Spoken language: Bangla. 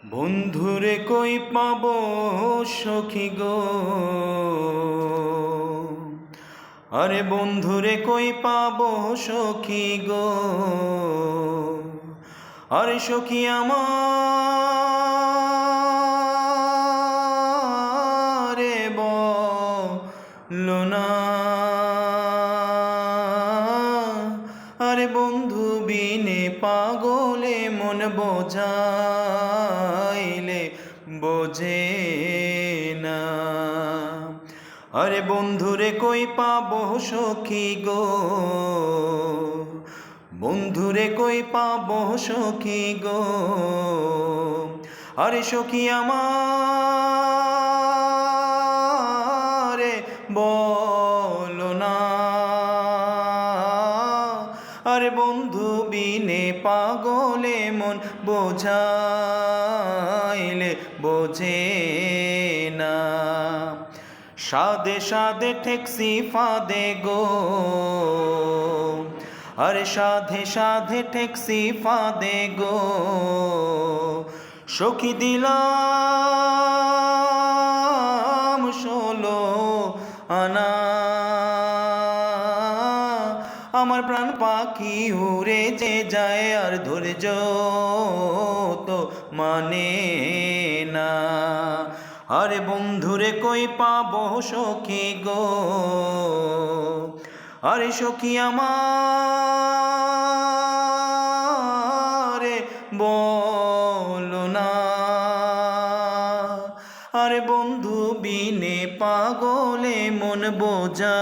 বন্ধুরে কই পাবো সখী গো, আরে বন্ধুরে কই পাবো সখী গো, আরে সখী আমার বলো না, আরে বন্ধু বিনে পাগলে মন বোঝাইলে বোঝে না। আরে বন্ধুরে কই পাবো সখী গো, বন্ধুরে কই পাবো সখী গো, আরে সখী আমার বলো না, আরে বন্ধু বিনে পাগলে মন বোঝাইলে বোঝে না। সাদে সাদে ঠেকসি ফাদে গো, আরে সাধে সাধে ঠেকসি ফাদে গো, সখী দিলাম 16 আনা, আমার প্রাণ পাখি উড়ে যে যায় আর ধৈর্য তো মানে না। আরে বন্ধুরে কই পাবো সখী গো, আরে সখী আমার বলো না, আরে বন্ধু বিনে পাগলে মন বোঝা